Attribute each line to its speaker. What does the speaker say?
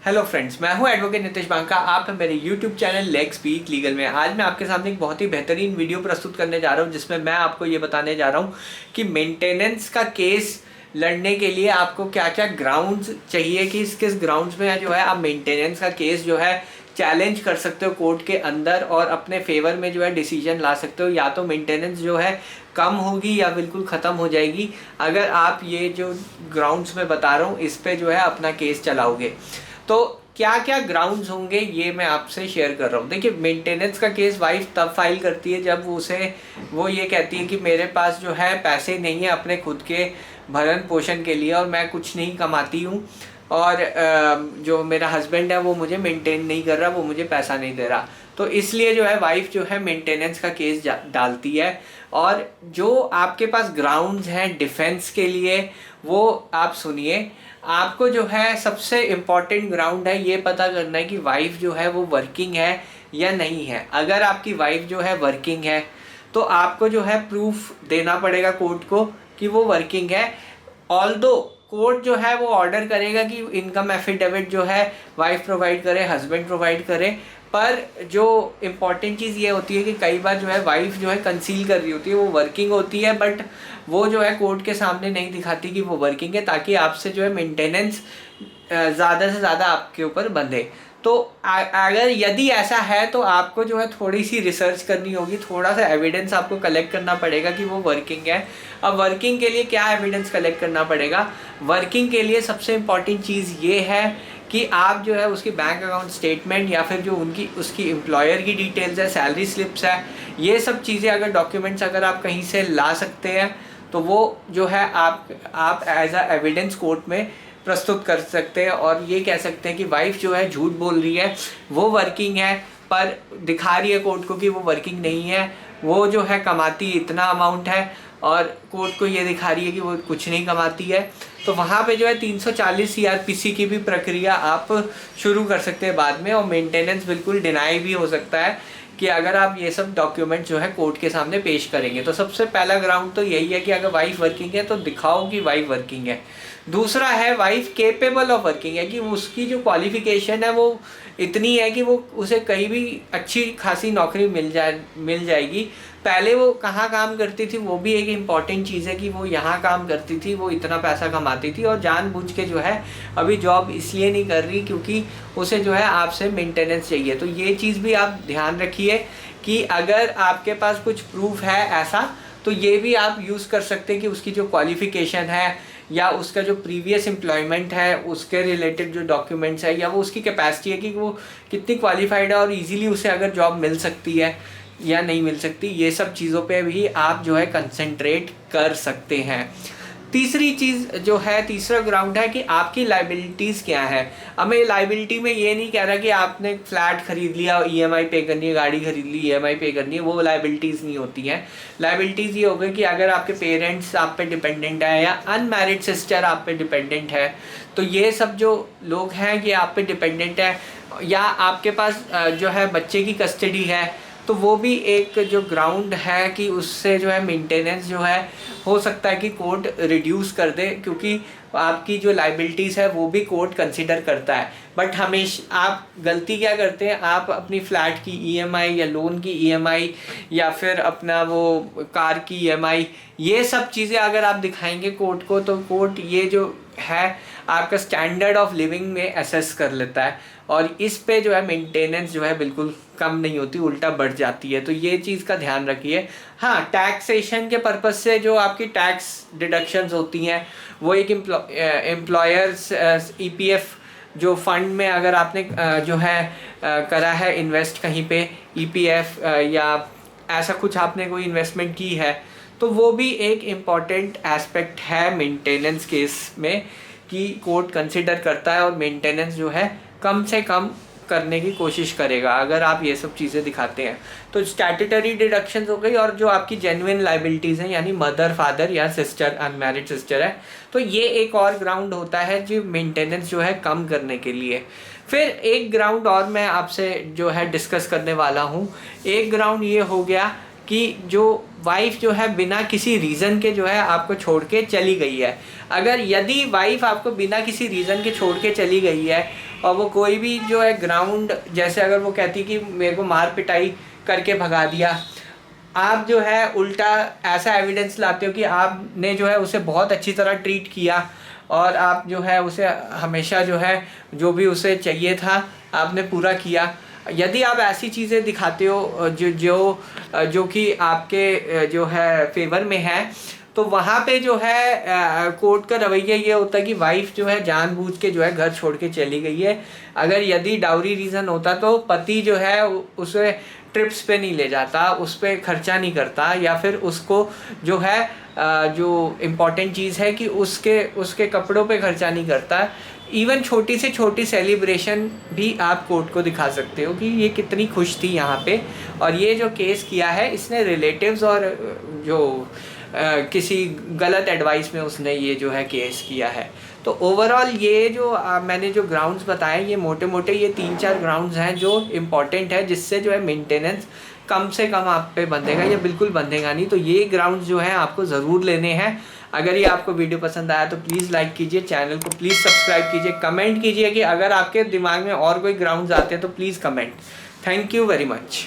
Speaker 1: Hello friends, मैं हूं advocate Nitesh Banka. आप हैं मेरे YouTube channel let's speak legal में। आज मैं आपके सामने एक बहुत ही बेहतरीन वीडियो प्रस्तुत करने जा रहा हूं, जिसमें मैं आपको ये बताने जा रहा हूं कि मेंटेनेंस का केस लड़ने के लिए आपको क्या क्या ग्राउंड्स चाहिए, कि किस ग्राउंड्स में जो है आप मेंटेनेंस का केस जो है चैलेंज कर सकते हो कोर्ट के अंदर और अपने फेवर में जो है डिसीजन ला सकते हो। या तो मेंटेनेंस जो है कम होगी या बिल्कुल ख़त्म हो जाएगी अगर आप ये जो ग्राउंड्स में बता रहा हूँ इस पे जो है अपना केस चलाओगे। तो क्या क्या ग्राउंड्स होंगे ये मैं आपसे शेयर कर रहा हूँ। देखिए, मेंटेनेंस का केस वाइफ तब फाइल करती है जब वो ये कहती है कि मेरे पास जो है पैसे नहीं है अपने खुद के भरण पोषण के लिए और मैं कुछ नहीं कमाती हूँ और जो मेरा हस्बैंड है वो मुझे मेंटेन नहीं कर रहा, वो मुझे पैसा नहीं दे रहा। तो इसलिए जो है वाइफ जो है मेंटेनेंस का केस डालती है। और जो आपके पास ग्राउंड्स हैं डिफेंस के लिए वो आप सुनिए। आपको जो है सबसे इम्पॉर्टेंट ग्राउंड है ये पता करना है कि वाइफ जो है वो वर्किंग है या नहीं है। अगर आपकी वाइफ जो है वर्किंग है तो आपको जो है प्रूफ देना पड़ेगा कोर्ट को कि वो वर्किंग है। ऑल्दो कोर्ट जो है वो ऑर्डर करेगा कि इनकम एफिडेविट जो है वाइफ प्रोवाइड करे, हस्बैंड प्रोवाइड करे, पर जो इम्पॉर्टेंट चीज़ ये होती है कि कई बार जो है वाइफ जो है कंसील कर रही होती है, वो वर्किंग होती है बट वो जो है कोर्ट के सामने नहीं दिखाती कि वो वर्किंग है, ताकि आपसे जो है मेंटेनेंस ज़्यादा से ज़्यादा आपके ऊपर बंधे। तो अगर यदि ऐसा है तो आपको जो है थोड़ी सी रिसर्च करनी होगी, थोड़ा सा एविडेंस आपको कलेक्ट करना पड़ेगा कि वो वर्किंग है। अब वर्किंग के लिए क्या एविडेंस कलेक्ट करना पड़ेगा? वर्किंग के लिए सबसे इम्पॉर्टेंट चीज़ ये है कि आप जो है उसकी बैंक अकाउंट स्टेटमेंट या फिर जो उसकी एम्प्लॉयर की डिटेल्स है, सैलरी स्लिप्स है, ये सब चीज़ें अगर डॉक्यूमेंट्स अगर आप कहीं से ला सकते हैं तो वो जो है आप एज अ एविडेंस कोर्ट में प्रस्तुत कर सकते हैं और ये कह सकते हैं कि वाइफ जो है झूठ बोल रही है, वो वर्किंग है पर दिखा रही है कोर्ट को कि वो वर्किंग नहीं है, वो जो है कमाती इतना अमाउंट है और कोर्ट को ये दिखा रही है कि वो कुछ नहीं कमाती है। तो वहाँ पे जो है 340 सीआरपीसी की भी प्रक्रिया आप शुरू कर सकते हैं बाद में, और मेंटेनेंस बिल्कुल डिनाई भी हो सकता है कि अगर आप ये सब डॉक्यूमेंट जो है कोर्ट के सामने पेश करेंगे। तो सबसे पहला ग्राउंड तो यही है कि अगर वाइफ वर्किंग है तो दिखाओ कि वाइफ वर्किंग है। दूसरा है वाइफ केपेबल ऑफ वर्किंग है, कि उसकी जो क्वालिफिकेशन है वो इतनी है कि वो उसे कहीं भी अच्छी खासी नौकरी मिल जाएगी। पहले वो कहाँ काम करती थी वो भी एक इम्पॉर्टेंट चीज़ है कि वो यहाँ काम करती थी, वो इतना पैसा कमाती थी और जानबूझ के जो है अभी जॉब इसलिए नहीं कर रही क्योंकि उसे जो है आपसे मेंटेनेंस चाहिए। तो ये चीज़ भी आप ध्यान रखिए कि अगर आपके पास कुछ प्रूफ है ऐसा तो ये भी आप यूज़ कर सकते हैं कि उसकी जो क्वालिफ़िकेशन है या उसका जो प्रीवियस एम्प्लॉयमेंट है उसके रिलेटेड जो डॉक्यूमेंट्स है या वो उसकी कैपेसिटी है कि वो कितनी क्वालिफाइड है और इजीली उसे अगर जॉब मिल सकती है या नहीं मिल सकती, ये सब चीज़ों पे भी आप जो है कंसंट्रेट कर सकते हैं। तीसरी चीज़ जो है, तीसरा ग्राउंड है कि आपकी लाइबिलिटीज़ क्या है। अब मैं लाइबिलिटी में ये नहीं कह रहा कि आपने फ्लैट खरीद लिया और ईएमआई पे करनी है, गाड़ी खरीद ली ईएमआई पे करनी है, वो लाइबिलिटीज़ नहीं होती हैं। लाइबिलिटीज़ ये हो गई कि अगर आपके पेरेंट्स आप पे डिपेंडेंट है या अनमैरिड सिस्टर आप पे डिपेंडेंट है, तो ये सब जो लोग हैं ये आप पे डिपेंडेंट है, या आपके पास जो है बच्चे की कस्टडी है, तो वो भी एक जो ग्राउंड है कि उससे जो है मेंटेनेंस जो है हो सकता है कि कोर्ट रिड्यूस कर दे, क्योंकि आपकी जो लाइबिलिटीज़ है वो भी कोर्ट कंसिडर करता है। बट हमेशा आप गलती क्या करते हैं, आप अपनी फ़्लैट की ईएमआई या लोन की ईएमआई या फिर अपना वो कार की ईएमआई, ये सब चीज़ें अगर आप दिखाएंगे कोर्ट को तो कोर्ट ये जो है आपका स्टैंडर्ड ऑफ लिविंग में असेस कर लेता है और इस पे जो है मेंटेनेंस जो है बिल्कुल कम नहीं होती, उल्टा बढ़ जाती है। तो ये चीज़ का ध्यान रखिए। हाँ, टैक्सेशन के पर्पज़ से जो आपकी टैक्स डिडक्शंस होती हैं वो एक एम्प्लॉयर्स ईपीएफ जो फंड में अगर आपने जो है करा है इन्वेस्ट कहीं पे ईपीएफ या ऐसा कुछ आपने कोई इन्वेस्टमेंट की है, तो वो भी एक इम्पॉर्टेंट एस्पेक्ट है मेंटेनेंस केस में कि कोर्ट कंसिडर करता है और मेंटेनेंस जो है कम से कम करने की कोशिश करेगा अगर आप ये सब चीज़ें दिखाते हैं। तो स्टैट्यूटरी डिडक्शंस हो गई, और जो आपकी जेन्युइन लाइबिलिटीज़ हैं यानी मदर फादर या सिस्टर अनमैरिड सिस्टर है, तो ये एक और ग्राउंड होता है जो मेंटेनेंस जो है कम करने के लिए। फिर एक ग्राउंड और मैं आपसे जो है डिस्कस करने वाला हूँ। एक ग्राउंड ये हो गया कि जो वाइफ जो है बिना किसी रीज़न के जो है आपको छोड़ के चली गई है। अगर यदि वाइफ आपको बिना किसी रीज़न के छोड़ के चली गई है और वो कोई भी जो है ग्राउंड, जैसे अगर वो कहती कि मेरे को मार पिटाई करके भगा दिया, आप जो है उल्टा ऐसा एविडेंस लाते हो कि आपने जो है उसे बहुत अच्छी तरह ट्रीट किया और आप जो है उसे हमेशा जो है जो भी उसे चाहिए था आपने पूरा किया। यदि आप ऐसी चीज़ें दिखाते हो जो कि आपके जो है फेवर में है, तो वहाँ पे जो है कोर्ट का रवैया ये होता है कि वाइफ जो है जानबूझ के जो है घर छोड़ के चली गई है। अगर यदि डाउरी रीज़न होता तो पति जो है उसे ट्रिप्स पे नहीं ले जाता, उस पर खर्चा नहीं करता, या फिर उसको जो है जो इम्पॉर्टेंट चीज़ है कि उसके कपड़ों पे खर्चा नहीं करता। इवन छोटी से छोटी सेलिब्रेशन भी आप कोर्ट को दिखा सकते हो कि ये कितनी खुश थी यहाँ पे। और ये जो केस किया है इसने रिलेटिव्स और जो किसी गलत एडवाइस में उसने ये जो है केस किया है। तो ओवरऑल ये जो मैंने जो ग्राउंड्स बताए, ये मोटे मोटे ये 3-4 ग्राउंड्स हैं जो इम्पॉर्टेंट है, जिससे जो है मेंटेनेंस कम से कम आप पे बंधेगा या बिल्कुल बंधेगा नहीं। तो ये ग्राउंड्स जो हैं आपको ज़रूर लेने हैं। अगर ये आपको वीडियो पसंद आया तो प्लीज़ लाइक कीजिए, चैनल को प्लीज़ सब्सक्राइब कीजिए, कमेंट कीजिए कि अगर आपके दिमाग में और कोई ग्राउंड्स आते हैं तो please comment. Thank you very much.